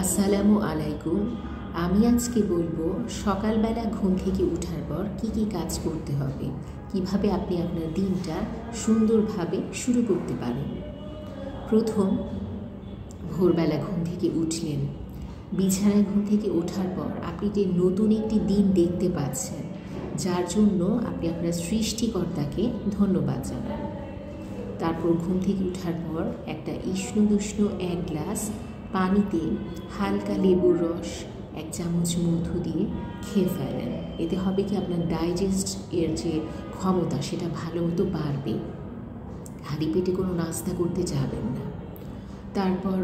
আসসালামু আলাইকুম। আমি আজকে বলবো সকালবেলা ঘুম থেকে ওঠার পর কি কি কাজ করতে হবে, কিভাবে আপনি আপনার দিনটা সুন্দরভাবে শুরু করতে পারেন। প্রথম, ভোরবেলা ঘুম থেকে উঠলেন। বিছানায় ঘুম থেকে ওঠার পর আপনি যে নতুন একটি দিন দেখতে পাচ্ছেন, যার জন্য আপনি আপনার সৃষ্টিকর্তাকে ধন্যবাদ জানান। তারপর ঘুম থেকে ওঠার পর একটা উষ্ণ এক গ্লাস পানিতে হালকা লেবুর রস, 1 চামচ মধু দিয়ে খেয়ে ফেলেন। এতে হবে কি, আপনার ডাইজেস্ট এর যে ক্ষমতা সেটা ভালো মতো বাড়বে। খালি পেটে কোনো নাস্তা করতে যাবেন না। তারপর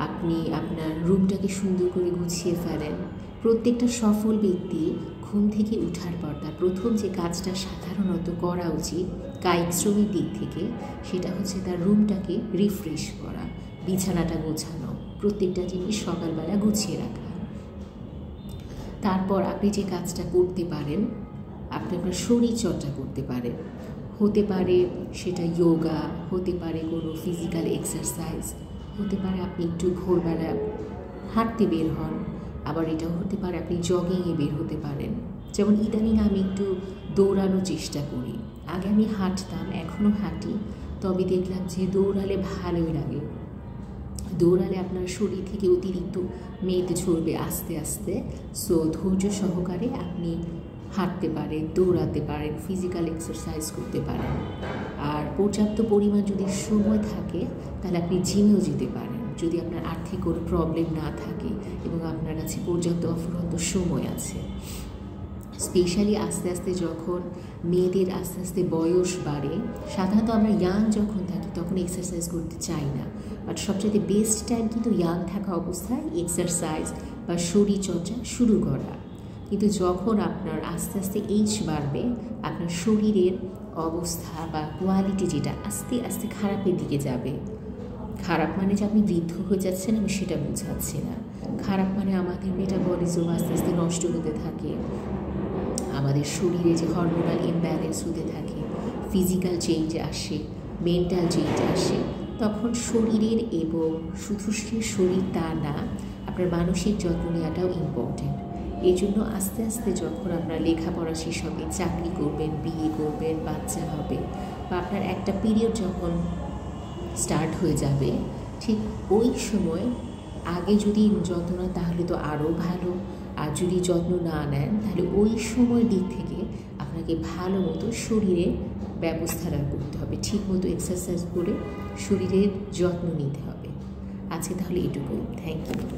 আপনি আপনার রুমটাকে সুন্দর করে গুছিয়ে ফেলেন। প্রত্যেকটা সফল ব্যক্তি ঘুম থেকে ওঠার পর তার প্রথম যে কাজটা সাধারণত করা উচিত কায়িক শ্রমের দিক থেকে, সেটা হচ্ছে তার রুমটাকে রিফ্রেশ করা, বিছানাটা গোছানো, প্রত্যেকটা জিনিস সকালবেলা গুছিয়ে রাখা। তারপর আপনি যে কাজটা করতে পারেন, আপনি আপনার শরীরচর্চা করতে পারেন। হতে পারে সেটা যোগা, হতে পারে কোনো ফিজিক্যাল এক্সারসাইজ, হতে পারে আপনি একটু ভোরবেলা হাঁটতে বের হন, আবার এটাও হতে পারে আপনি জগিংয়ে বের হতে পারেন। যেমন ইদানিং আমি একটু দৌড়ানোর চেষ্টা করি। আগে আমি হাঁটতাম, এখনও হাঁটি, তবে দেখলাম যে দৌড়ালে ভালোই লাগে। দৌড়ালে আপনার শরীর থেকে অতিরিক্ত মেদ ঝরবে আস্তে আস্তে। সো ধৈর্য সহকারে আপনি হাঁটতে পারেন, দৌড়াতে পারেন, ফিজিক্যাল এক্সারসাইজ করতে পারেন। আর পর্যাপ্ত পরিমাণ যদি সময় থাকে তাহলে আপনি জিমেও যেতে পারেন, যদি আপনার আর্থিক কোনো প্রবলেম না থাকে এবং আপনার কাছে পর্যাপ্ত অফুরন্ত সময় আছে। স্পেশালি আস্তে আস্তে যখন মেয়েদের আস্তে আস্তে বয়স বাড়ে, সাধারণত আমরা ইয়াং যখন থাকি তখন এক্সারসাইজ করতে চাই না, বাট সবচেয়ে বেস্ট টাইম কিন্তু ইয়াং থাকা অবস্থায় এক্সারসাইজ বা শরীরচর্চা শুরু করা। কিন্তু যখন আপনার আস্তে আস্তে এইজ বাড়বে, আপনার শরীরের অবস্থা বা কোয়ালিটি যেটা আস্তে আস্তে খারাপের দিকে যাবে। খারাপ মানে যে আপনি বৃদ্ধ হয়ে যাচ্ছেন আমি সেটা বোঝাচ্ছি না। খারাপ মানে আমাদের মেটাবলিজম আস্তে আস্তে নষ্ট হতে থাকে, আমাদের শরীরে যে হরমোনাল ইমব্যালেন্স হতে থাকে, ফিজিক্যাল চেঞ্জ আসে, মেন্টাল চেঞ্জ আসে। তখন শরীরের এবং শুধু শরীর তা না, আপনার মানসিক যত্ন নেওয়াটাও ইম্পর্টেন্ট। এই জন্য আস্তে আস্তে যখন আপনার লেখাপড়া শেষ হবে, চাকরি করবেন, বিয়ে করবেন, বাচ্চা হবে, বা আপনার একটা পিরিয়ড যখন স্টার্ট হয়ে যাবে, ঠিক ওই সময় আগে যদি যত্ন নেন তাহলে তো আরও ভালো, আর যদি যত্ন না নেন তাহলে ওই সময়ের দিক থেকে আপনাকে ভালো মতো শরীরের ব্যবস্থাটা করতে হবে, ঠিক মতো এক্সারসাইজ করে শরীরের যত্ন নিতে হবে। আজকে তাহলে এটুকুই। Thank you.